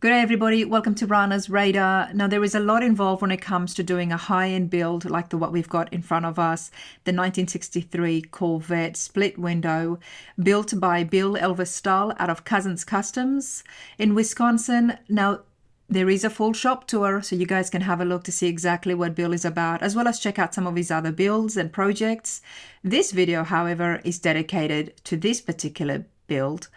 Good day, everybody. Welcome to Rana's Radar. Now, there is a lot involved when it comes to doing a high-end build like what we've got in front of us, the 1963 Corvette split window, built by Bill Elverstahl out of Cousins Customs in Wisconsin. Now, there is a full shop tour, so you guys can have a look to see exactly what Bill is about, as well as check out some of his other builds and projects. This video, however, is dedicated to this particular build.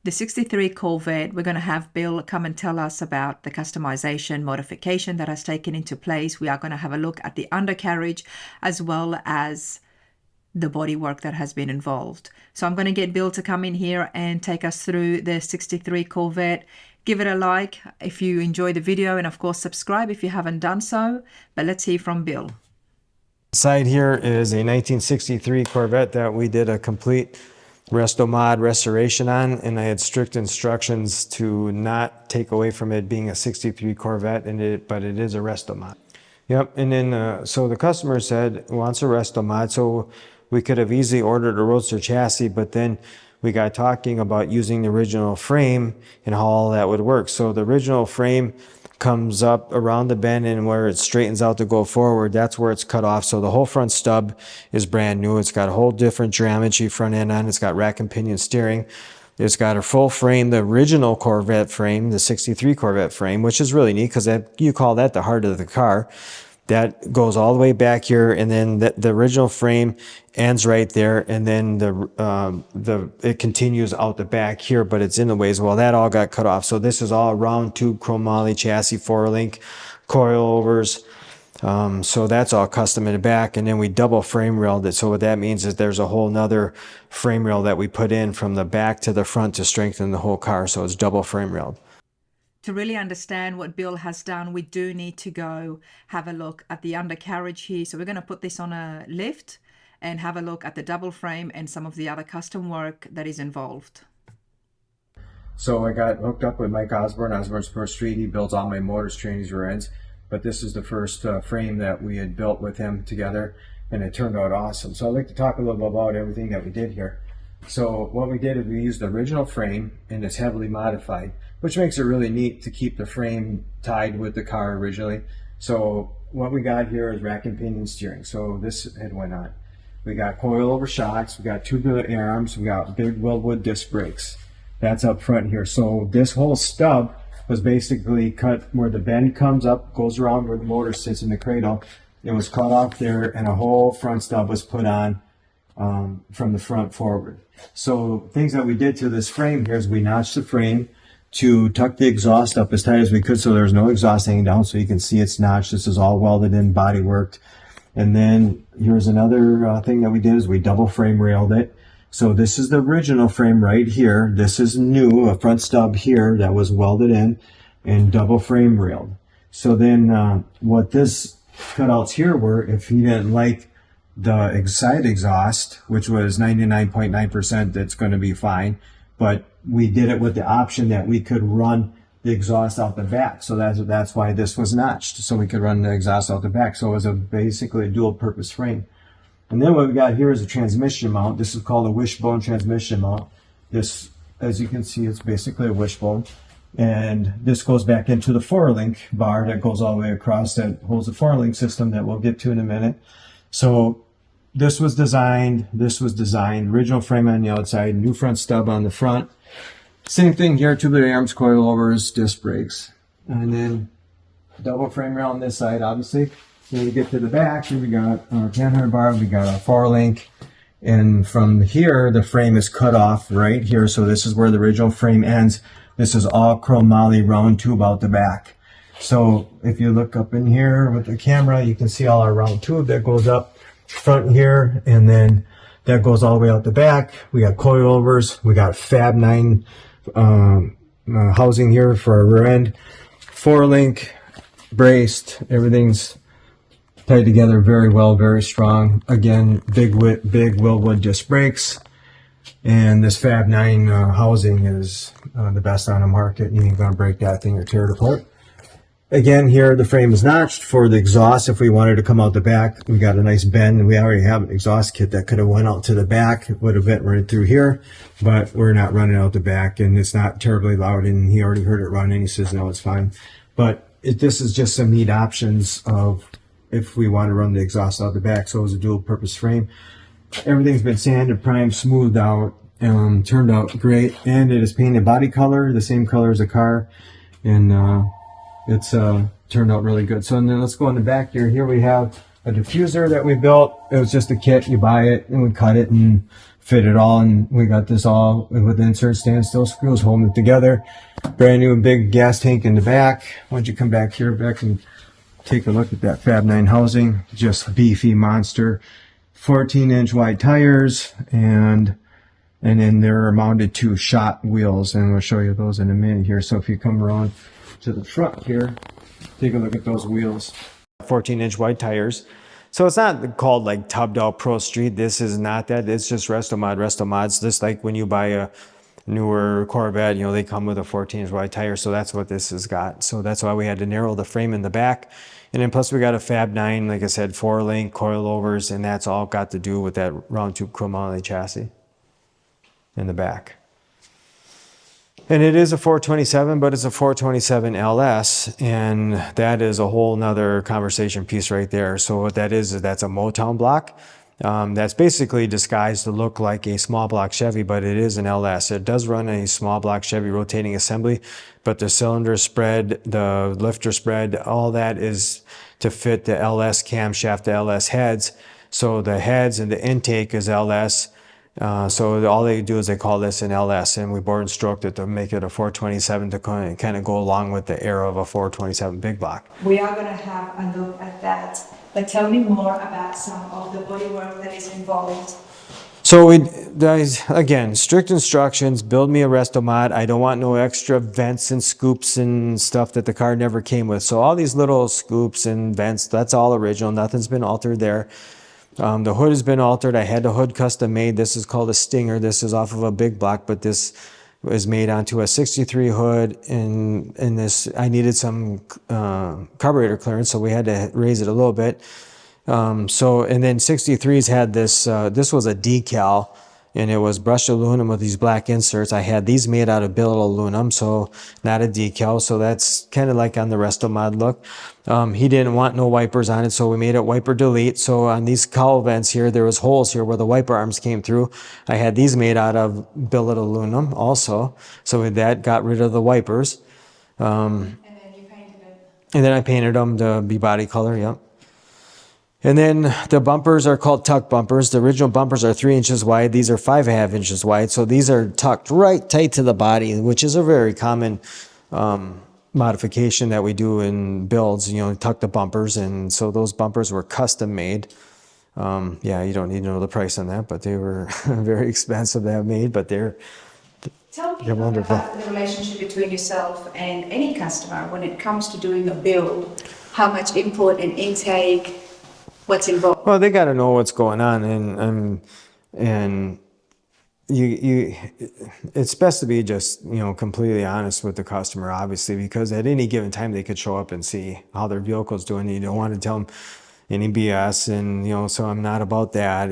The 63 Corvette. We're going to have Bill come and tell us about the customization modification that has taken into place. We are going to have a look at the undercarriage as well as the bodywork that has been involved. So I'm going to get Bill to come in here and take us through the 63 Corvette. Give it a like if you enjoy the video, and of course subscribe if you haven't done so. But let's hear from Bill. Side here is a 1963 Corvette that we did a complete resto-mod restoration on, and I had strict instructions to not take away from it being a 63 Corvette, but it is a resto-mod. Yep, and then so the customer said wants a resto-mod, so we could have easily ordered a Roadster chassis, but then we got talking about using the original frame and how all that would work. So the original frame comes up around the bend, and where it straightens out to go forward, that's where it's cut off. So the whole front stub is brand new. It's got a whole different geometry front end on it. It's got rack and pinion steering. It's got a full frame, the original Corvette frame, the 63 Corvette frame, which is really neat because you call that the heart of the car. That goes all the way back here, and then the original frame ends right there, and then it continues out the back here, but it's in the ways. Well, that all got cut off. So this is all round tube chromoly chassis, 4-link coilovers. So that's all custom in the back, and then we double frame railed it. So what that means is there's a whole nother frame rail that we put in from the back to the front to strengthen the whole car. So it's double frame railed. To really understand what Bill has done, we do need to go have a look at the undercarriage here. So we're going to put this on a lift and have a look at the double frame and some of the other custom work that is involved. So I got hooked up with Mike Osborne, Osborne Spur Street. He builds all my motors, trainings, rear ends. But this is the first frame that we had built with him together, and it turned out awesome. So I'd like to talk a little bit about everything that we did here. So what we did is we used the original frame, and it's heavily modified, which makes it really neat to keep the frame tied with the car originally. So what we got here is rack and pinion steering. So this had went on. We got coilover shocks, we got tubular air arms, we got big Weldwood disc brakes. That's up front here. So this whole stub was basically cut where the bend comes up, goes around where the motor sits in the cradle. It was cut off there, and a whole front stub was put on from the front forward. So things that we did to this frame here is we notched the frame to tuck the exhaust up as tight as we could so there's no exhaust hanging down, so you can see it's notched. This is all welded in, body worked. And then here's another thing that we did is we double frame railed it. So this is the original frame right here. This is new, a front stub here that was welded in and double frame railed. So then what this cutouts here were, if he didn't like the side exhaust, which was 99.9%, that's going to be fine. But we did it with the option that we could run the exhaust out the back. So that's why this was notched, so we could run the exhaust out the back. So it was basically a dual purpose frame. And then what we got here is a transmission mount. This is called a wishbone transmission mount. This, as you can see, it's basically a wishbone. And this goes back into the 4-link bar that goes all the way across that holds the 4-link system that we'll get to in a minute. So this was designed, original frame on the outside, new front stub on the front. Same thing here, tubular arms, coilovers, disc brakes. And then double frame rail on this side, obviously. When we get to the back, here we got our 1000 bar, we got our 4-link. And from here, the frame is cut off right here. So this is where the original frame ends. This is all chromoly round tube out the back. So if you look up in here with the camera, you can see all our round tube that goes up front here, and then that goes all the way out the back. We got coilovers, we got Fab 9 housing here for our rear end, 4-link, braced, everything's tied together very well, very strong. Again, big Weldwood disc brakes, and this Fab 9 housing is the best on the market. You ain't gonna break that thing or tear it apart. again, here the frame is notched for the exhaust. If we wanted to come out the back, we got a nice bend, and we already have an exhaust kit that could have went out to the back. It would have went right through here, but we're not running out the back, and it's not terribly loud, and he already heard it running. He says, no, it's fine. But this is just some neat options of if we want to run the exhaust out the back. So it was a dual purpose frame. Everything's been sanded, primed, smoothed out, turned out great, and it is painted body color, the same color as the car, and it's turned out really good. So then let's go in the back here. Here we have a diffuser that we built. It was just a kit. You buy it and we cut it and fit it all, and we got this all with insert standstill screws holding it together. Brand new big gas tank in the back. Why don't you come back here, Beck, and take a look at that Fab 9 housing. Just beefy monster. 14-inch wide tires, and then they're mounted to shot wheels, and we'll show you those in a minute here. So if you come around to the front here, take a look at those wheels. 14-inch wide tires. So it's not called like tubbed out Pro Street. This is not that. It's just Restomod. Restomod's just like when you buy a newer Corvette, you know, they come with a 14-inch wide tire. So that's what this has got. So that's why we had to narrow the frame in the back. And then plus we got a Fab 9, like I said, 4-link coilovers, and that's all got to do with that round tube chromoly chassis in the back. And it is a 427, but it's a 427 LS, and that is a whole nother conversation piece right there. So what that is that's a Motown block. That's basically disguised to look like a small block Chevy, but it is an LS. It does run a small block Chevy rotating assembly, but the cylinder spread, the lifter spread, all that is to fit the LS camshaft, the LS heads. So the heads and the intake is LS. So all they do is they call this an LS, and we bored and stroked it to make it a 427 to kind of go along with the era of a 427 big block. We are going to have a look at that, but tell me more about some of the bodywork that is involved. So again, strict instructions, build me a Restomod. I don't want no extra vents and scoops and stuff that the car never came with. So all these little scoops and vents, that's all original. Nothing's been altered there. The hood has been altered. I had the hood custom made. This is called a Stinger. This is off of a big block, but this was made onto a 63 hood, and this I needed some carburetor clearance, so we had to raise it a little bit. And then 63s had this. This was a decal, and it was brushed aluminum with these black inserts. I had these made out of billet aluminum, so not a decal. So that's kind of like on the Restomod look. He didn't want no wipers on it, so we made it wiper delete. So on these cowl vents here, there was holes here where the wiper arms came through. I had these made out of billet aluminum also. So with that, got rid of the wipers. And then you painted it. And then I painted them to be body color, yep. And then the bumpers are called tuck bumpers. The original bumpers are 3 inches wide. These are 5.5 inches wide. So these are tucked right tight to the body, which is a very common modification that we do in builds, you know, tuck the bumpers. And so those bumpers were custom made. Yeah, you don't need to know the price on that, but they were very expensive to have made, but they're wonderful. About the relationship between yourself and any customer when it comes to doing a build, how much input and intake, what's involved? Well, they got to know what's going on, and it's best to be just, you know, completely honest with the customer, obviously, because at any given time they could show up and see how their vehicle's doing. You don't want to tell them any BS, and you know, so I'm not about that.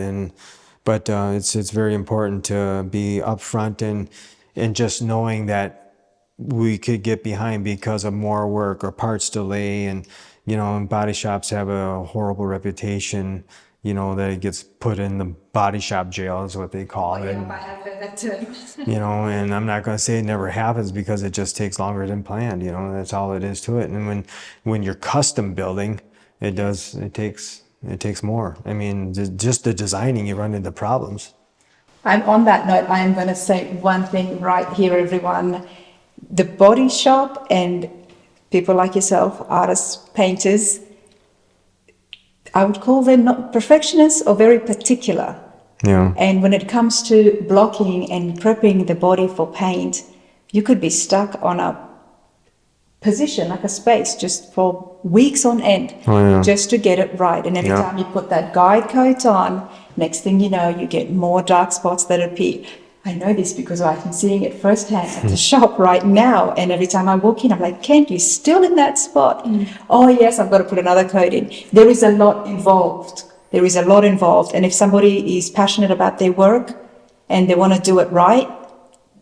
But it's very important to be upfront and just knowing that we could get behind because of more work or parts delay, and you know, body shops have a horrible reputation, you know, that it gets put in the body shop jail is what they call it. I have heard that too. You know, and I'm not going to say it never happens because it just takes longer than planned, you know, that's all it is to it. And when you're custom building, it takes more. I mean, just the designing, you run into problems. And on that note, I am going to say one thing right here, everyone. The body shop and people like yourself, artists, painters, I would call them not perfectionists or very particular. Yeah. And when it comes to blocking and prepping the body for paint, you could be stuck on a position, like a space, just for weeks on end, just to get it right. And every time you put that guide coat on, next thing you know, you get more dark spots that appear. I know this because I'm seeing it firsthand at the shop right now. And every time I walk in, I'm like, Kent, you're still in that spot. Oh, yes, I've got to put another coat in. There is a lot involved. There is a lot involved. And if somebody is passionate about their work and they want to do it right,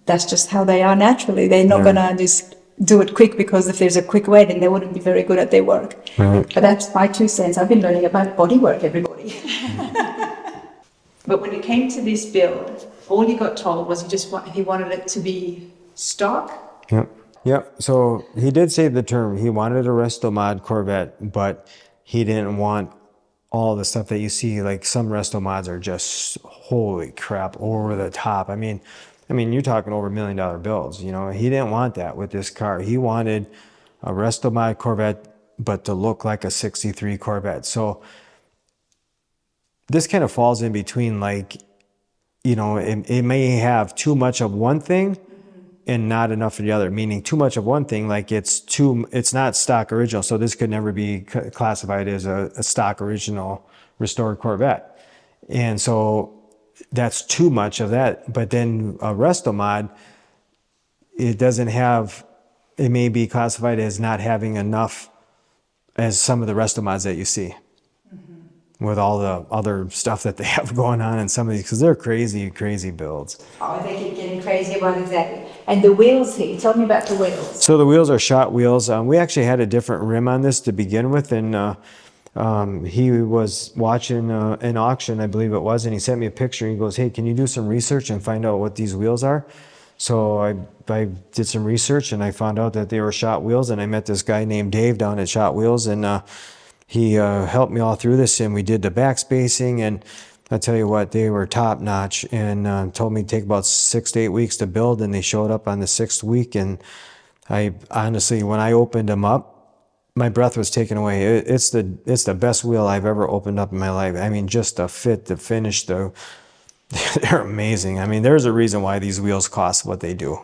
that's just how they are naturally. They're not going to just do it quick, because if there's a quick way, then they wouldn't be very good at their work. But that's my 2 cents. I've been learning about bodywork, everybody. But when it came to this build, all you got told was he wanted it to be stock. Yep. Yep. So he did say the term. He wanted a resto mod Corvette, but he didn't want all the stuff that you see. Like some resto mods are just holy crap, over the top. I mean, you're talking over $1 million builds. You know, he didn't want that with this car. He wanted a resto mod Corvette, but to look like a '63 Corvette. So this kind of falls in between, like, you know, it may have too much of one thing and not enough of the other, meaning too much of one thing, like it's not stock original. So this could never be classified as a stock original restored Corvette. And so that's too much of that. But then a resto mod, it may be classified as not having enough as some of the resto mods that you see. With all the other stuff that they have going on in some of these, because they're crazy, crazy builds. Oh, they keep getting crazy. What exactly? And the wheels here, tell me about the wheels. So the wheels are shot wheels. We actually had a different rim on this to begin with, and he was watching an auction, I believe it was, and he sent me a picture. And he goes, "Hey, can you do some research and find out what these wheels are?" So I did some research, and I found out that they were shot wheels, and I met this guy named Dave down at Shot Wheels, and he helped me all through this, and we did the back spacing, and I tell you what, they were top notch, and told me to take about 6 to 8 weeks to build, and they showed up on the 6th week. And I honestly, when I opened them up, my breath was taken away. It's the best wheel I've ever opened up in my life. I mean, just the fit, the finish, they're amazing. I mean, there's a reason why these wheels cost what they do.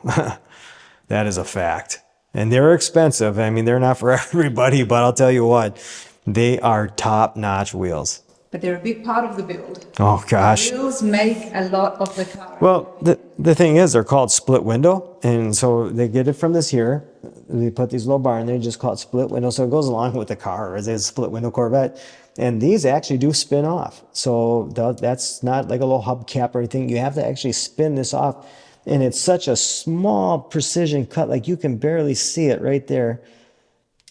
That is a fact. And they're expensive. I mean, they're not for everybody, but I'll tell you what, they are top-notch wheels. But they're a big part of the build. Oh, gosh. The wheels make a lot of the car. Well, the thing is, they're called split window. And so they get it from this here. They put these little bar in there, just call it split window. So it goes along with the car, as a split window Corvette. And these actually do spin off. So that's not like a little hubcap or anything. You have to actually spin this off. And it's such a small precision cut, like you can barely see it right there.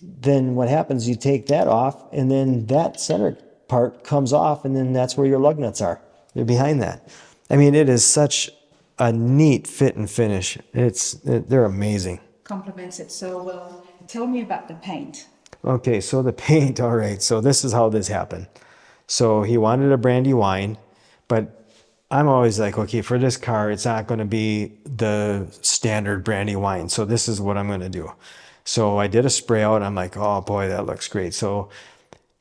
Then what happens, you take that off, and then that center part comes off, and then that's where your lug nuts are. They're behind that. I mean, it is such a neat fit and finish. They're amazing. Complements it so well. Tell me about the paint. Okay, so the paint, all right. So this is how this happened. So he wanted a brandy wine, but I'm always like, okay, for this car, it's not going to be the standard brandy wine. So this is what I'm going to do. So I did a spray out. I'm like, oh boy, that looks great. So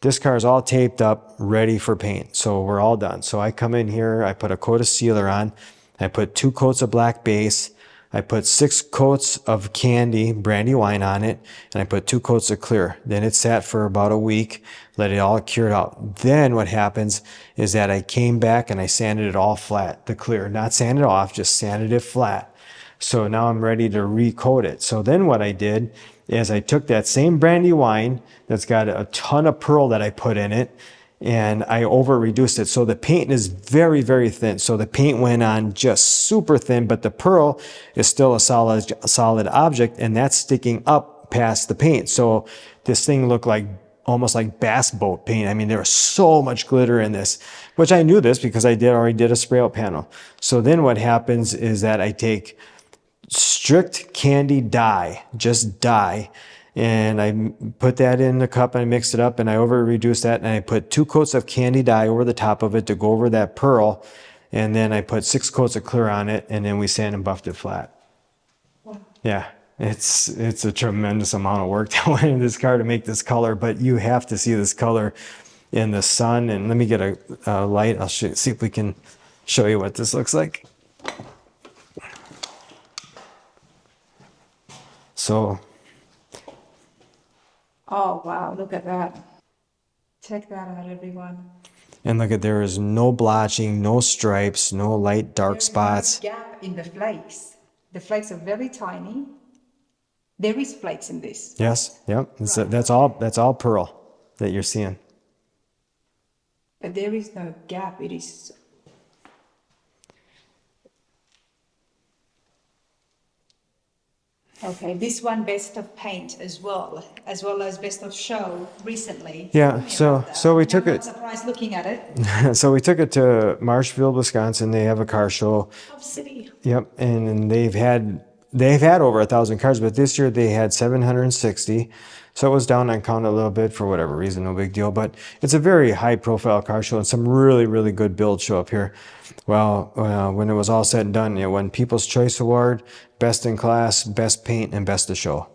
this car is all taped up, ready for paint. So we're all done. So I come in here, I put a coat of sealer on. I put 2 coats of black base. I put 6 coats of candy, brandy wine on it. And I put 2 coats of clear. Then it sat for about a week, let it all cure out. Then what happens is that I came back and I sanded it all flat, the clear. Not sanded off, just sanded it flat. So now I'm ready to recoat it. So then what I did is I took that same brandy wine that's got a ton of pearl that I put in it, and I over reduced it. So the paint is very, very thin. So the paint went on just super thin, but the pearl is still a solid object, and that's sticking up past the paint. So this thing looked like almost like bass boat paint. I mean, there was so much glitter in this, which I knew this because I already did a spray out panel. So then what happens is that I take strict candy dye, just dye, and I put that in the cup and I mixed it up and I over reduced that, and I put 2 coats of candy dye over the top of it to go over that pearl, and then I put 6 coats of clear on it, and then we sand and buffed it flat. Wow. Yeah, it's a tremendous amount of work that went into this car to make this color, but you have to see this color in the sun. And let me get a light. I'll see if we can show you what this looks like. So, oh wow, look at that. Check that out, everyone. And look at, there is no blotching, no stripes, no light dark There's spots. no gap in the flakes. The flakes are very tiny. There is flakes in this. Yes, yep. Right. That's all pearl that you're seeing. But there is no gap. It is. Okay, this one best of paint as well as best of show recently. Yeah, Tell me so about that. so we I'm took not it surprised looking at it. so we took it to Marshfield, Wisconsin. They have a car show. Top city. Yep, and they've had over 1,000 cars, but this year they had 760. So it was down on count a little bit for whatever reason, no big deal. But it's a very high profile car show and some really, really good builds show up here. Well, when it was all said and done, it won People's Choice Award, Best in Class, Best Paint, and Best of Show.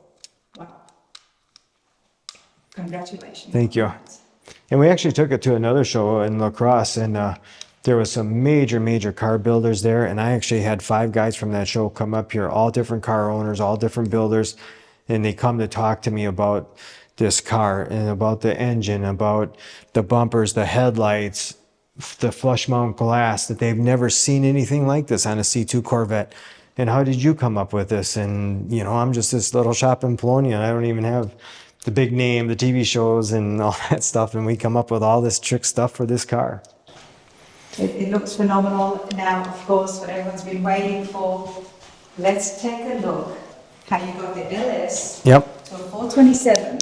Wow. Congratulations. Thank you. And we actually took it to another show in La Crosse, and there was some major, major car builders there. And I actually had 5 guys from that show come up here, all different car owners, all different builders. And they come to talk to me about this car and about the engine, about the bumpers, the headlights, the flush mount glass, that they've never seen anything like this on a C2 Corvette. And how did you come up with this? And, I'm just this little shop in Polonia. I don't even have the big name, the TV shows and all that stuff. And we come up with all this trick stuff for this car. It looks phenomenal. Now, of course, what everyone's been waiting for. Let's take a look how you got the LS. Yep. So 427.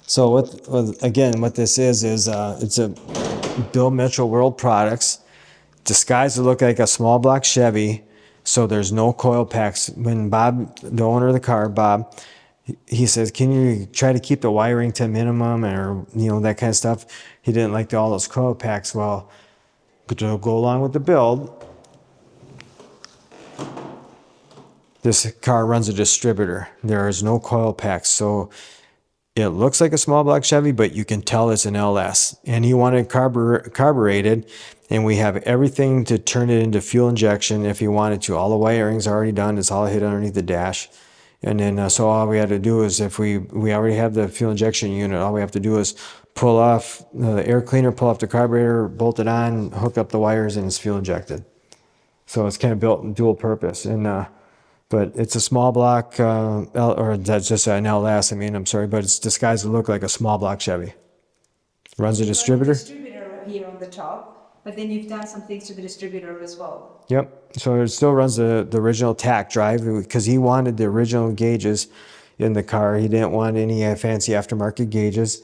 So what this is it's a Bill Mitchell World Products, disguised to look like a small block Chevy. So there's no coil packs. When Bob, the owner of the car, Bob, he says, can you try to keep the wiring to a minimum, or that kind of stuff? He didn't like all those coil packs. Well, to go along with the build, this car runs a distributor. There is no coil packs, so it looks like a small block Chevy, but you can tell it's an LS. And he wanted carbureted, and we have everything to turn it into fuel injection if he wanted to. All the wiring's already done. It's all hid underneath the dash. And then, so all we had to do is, if we already have the fuel injection unit, all we have to do is pull off the air cleaner, pull off the carburetor, bolt it on, hook up the wires, and it's fuel injected. So it's kind of built in dual purpose. And, but it's a small block, or that's just an LS, I'm sorry, but it's disguised to look like a small block Chevy. Runs a distributor. Distributor here on the top, but then you've done some things to the distributor as well. Yep. So it still runs the original tack drive, because he wanted the original gauges in the car. He didn't want any fancy aftermarket gauges.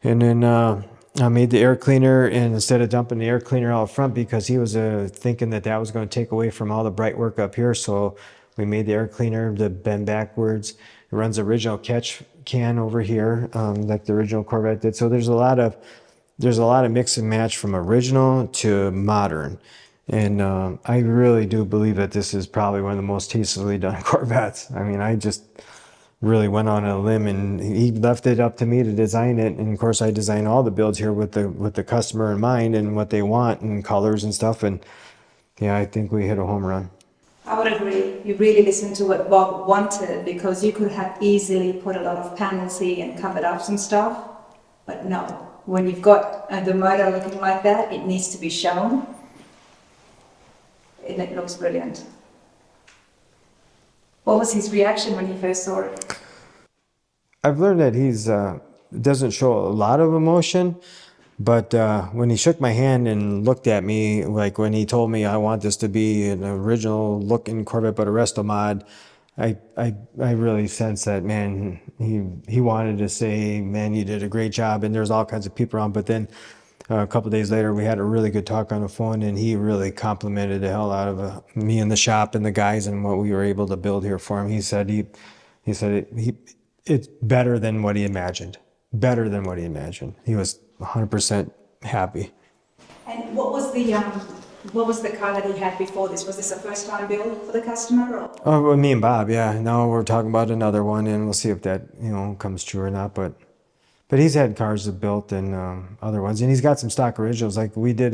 And then I made the air cleaner, and instead of dumping the air cleaner out front, because he was thinking that was going to take away from all the bright work up here, so we made the air cleaner to bend backwards. It runs the original catch can over here, like the original Corvette did. So there's a lot of mix and match from original to modern. And I really do believe that this is probably one of the most tastefully done Corvettes. I just really went on a limb, and he left it up to me to design it. And of course, I design all the builds here with the customer in mind and what they want and colors and stuff. And yeah, I think we hit a home run. I would agree. You really listened to what Bob wanted, because you could have easily put a lot of panels here and covered up some stuff. But no, when you've got the motor looking like that, it needs to be shown. And it looks brilliant. What was his reaction when he first saw it? I've learned that he's doesn't show a lot of emotion, but when he shook my hand and looked at me, like when he told me I want this to be an original looking Corvette but a resto mod, I really sensed that, man, he wanted to say, man, you did a great job. And there's all kinds of people around. But then a couple of days later, we had a really good talk on the phone, and he really complimented the hell out of me and the shop and the guys and what we were able to build here for him. He said it's better than what he imagined. Better than what he imagined. He was 100% happy. And what was the car that he had before this? Was this a first time build for the customer? Or? Oh, well, me and Bob, yeah. Now we're talking about another one, and we'll see if that comes true or not. But he's had cars built and other ones, and he's got some stock originals. Like we did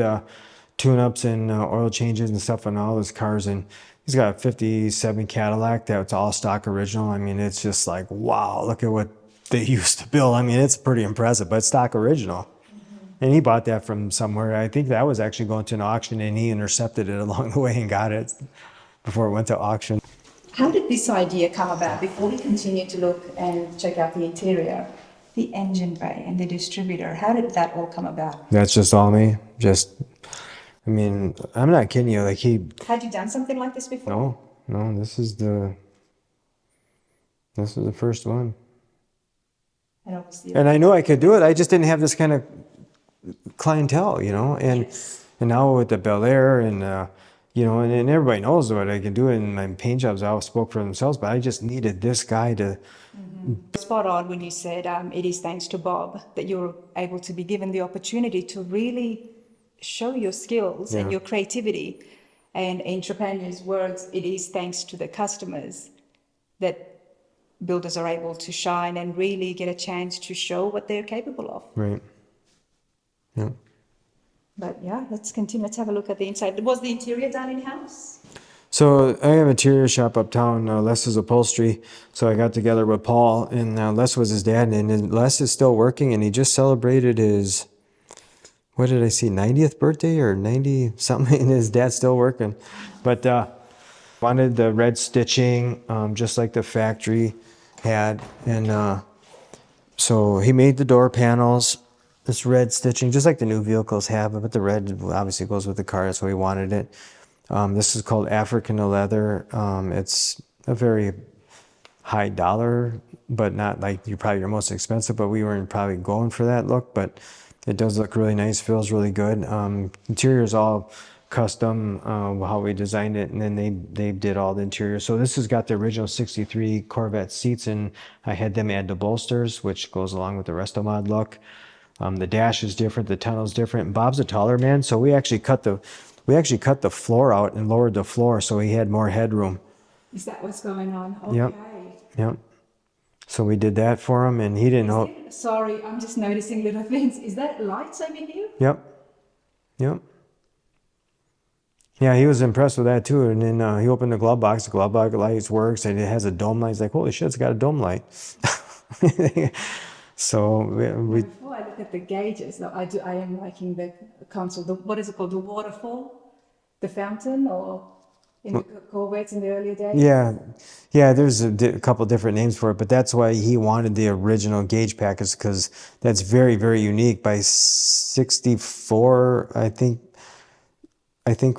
tune-ups and oil changes and stuff on all his cars, and he's got a 57 Cadillac that's all stock original. It's just like, wow, look at what they used to build. It's pretty impressive, but it's stock original. And he bought that from somewhere. I think that was actually going to an auction, and he intercepted it along the way and got it before it went to auction. How did this idea come about? Before we continue to look and check out the interior, the engine bay and the distributor, how did that all come about? That's just all me. I mean, I'm not kidding you. Like Had you done something like this before? no, this is the first one. And obviously, And I knew I could do it. I just didn't have this kind of clientele, you know. And now with the Bel Air and you know, and everybody knows what I can do. And my paint jobs all spoke for themselves. But I just needed this guy to. spot on when you said it is thanks to Bob that you're able to be given the opportunity to really show your skills and your creativity. And in Trepanier's words, it is thanks to the customers that builders are able to shine and really get a chance to show what they're capable of. Right. Yeah. But yeah, let's continue. Let's have a look at the inside. Was the interior done in-house? So I have an interior shop uptown, Les's Upholstery. So I got together with Paul, and Les was his dad, and Les is still working, and he just celebrated his, what did I see, 90th birthday or 90 something, and his dad's still working. But wanted the red stitching, just like the factory had, and so he made the door panels, this red stitching, just like the new vehicles have, but the red obviously goes with the car, that's why he wanted it. This is called African leather. It's a very high dollar, but not like your most expensive, but we weren't probably going for that look, but it does look really nice, feels really good. Interior is all custom, how we designed it, and then they did all the interior. So this has got the original 63 Corvette seats, and I had them add the bolsters, which goes along with the Restomod look. The dash is different, the tunnel's different. And Bob's a taller man, so we actually cut the floor out and lowered the floor so he had more headroom. Is that what's going on? Okay. Yep. So we did that for him, and he didn't know. Sorry, I'm just noticing little things. Is that lights over here? Yep. Yeah, he was impressed with that too. And then he opened the glove box. The glove box lights works, and it has a dome light. He's like, "Holy shit, it's got a dome light." So we Before I look at the gauges, though, I am liking the console. What is it called? The waterfall, the fountain, or in the Corvettes in the earlier days? Yeah. There's a couple different names for it, but that's why he wanted the original gauge package, because that's very, very unique. By 64, I think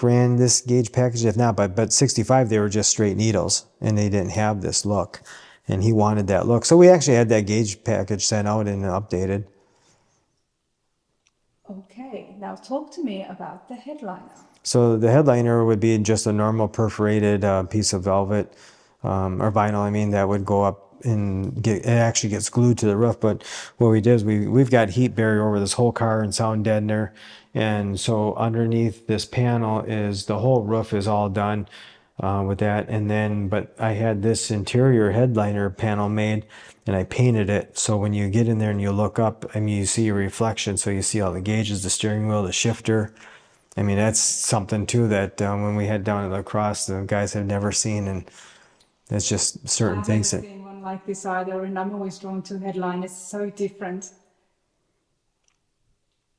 ran this gauge package. If not, but 65 they were just straight needles, and they didn't have this look. And he wanted that look. So we actually had that gauge package sent out and updated. Okay, now talk to me about the headliner. So the headliner would be just a normal perforated piece of velvet or vinyl, that would go up and it actually gets glued to the roof. But what we did is we've got heat barrier over this whole car and sound deadener. And so underneath this panel is the whole roof is all done with that. And then, but I had this interior headliner panel made, and I painted it. So when you get in there and you look up, you see a reflection. So you see all the gauges, the steering wheel, the shifter. That's something too that when we head down to La Crosse, the guys have never seen, and it's just certain things. I've never seen one like this either, and I'm always drawn to headliners. So different.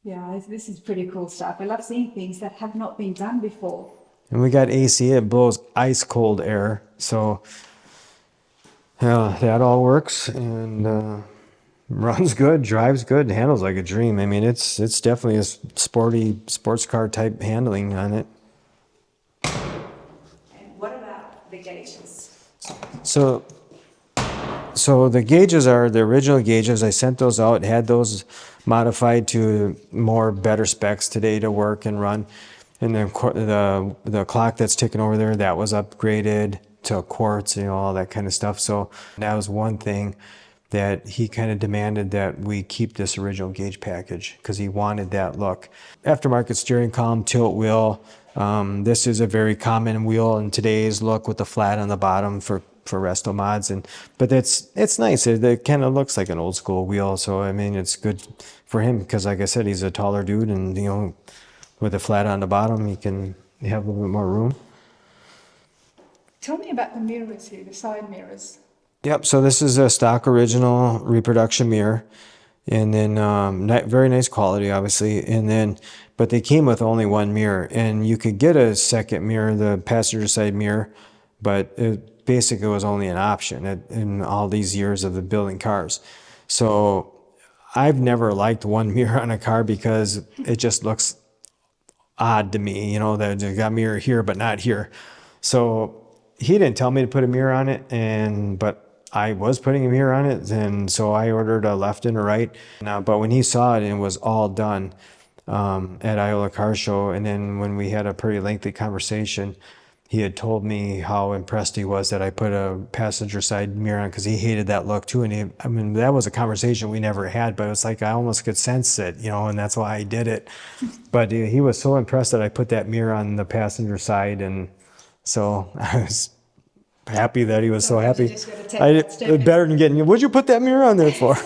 Yeah, this is pretty cool stuff. I love seeing things that have not been done before. And we got AC, it blows ice cold air. So that all works, and runs good, drives good, handles like a dream. It's definitely a sporty sports car type handling on it. And what about the gauges? So the gauges are the original gauges. I sent those out, had those modified to better specs today to work and run. And then the clock that's ticking over there, that was upgraded to quartz, all that kind of stuff. So that was one thing that he kind of demanded, that we keep this original gauge package because he wanted that look. Aftermarket steering column, tilt wheel. This is a very common wheel in today's look with the flat on the bottom for Restomods, but it's nice. It kind of looks like an old school wheel. So it's good for him because, like I said, he's a taller dude, and with a flat on the bottom, he can have a little bit more room. Tell me about the mirrors here, the side mirrors. Yep, so this is a stock original reproduction mirror. and then very nice quality, obviously. And then, but they came with only one mirror, and you could get a second mirror, the passenger side mirror, but it basically was only an option in all these years of the building cars. So I've never liked one mirror on a car because it just looks odd to me, that they got a mirror here but not here. So he didn't tell me to put a mirror on it, but I was putting a mirror on it, and so I ordered a left and a right. But when he saw it and it was all done at Iowa Car Show, and then when we had a pretty lengthy conversation, he had told me how impressed he was that I put a passenger side mirror on because he hated that look too. And that was a conversation we never had, but it was like I almost could sense it, and that's why I did it. But he was so impressed that I put that mirror on the passenger side, and so I was happy that he was so happy. Better than getting, what'd you put that mirror on there for?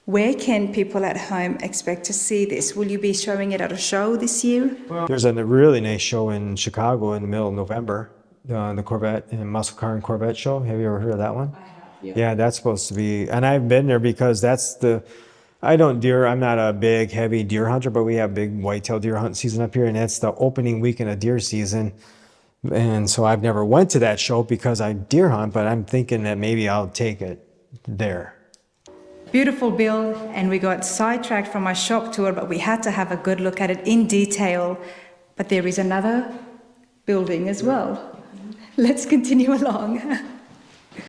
Where can people at home expect to see this? Will you be showing it at a show this year? There's a really nice show in Chicago in the middle of November, the Corvette and Muscle Car and Corvette show. Have you ever heard of that one? I have, yeah. That's supposed to be, and I've been there because I'm not a big, heavy deer hunter, but we have big whitetail deer hunting season up here, and that's the opening weekend of deer season. And so I've never went to that show because I deer hunt, but I'm thinking that maybe I'll take it there. Beautiful build, and we got sidetracked from our shop tour, but we had to have a good look at it in detail. But there is another building as well. Let's continue along.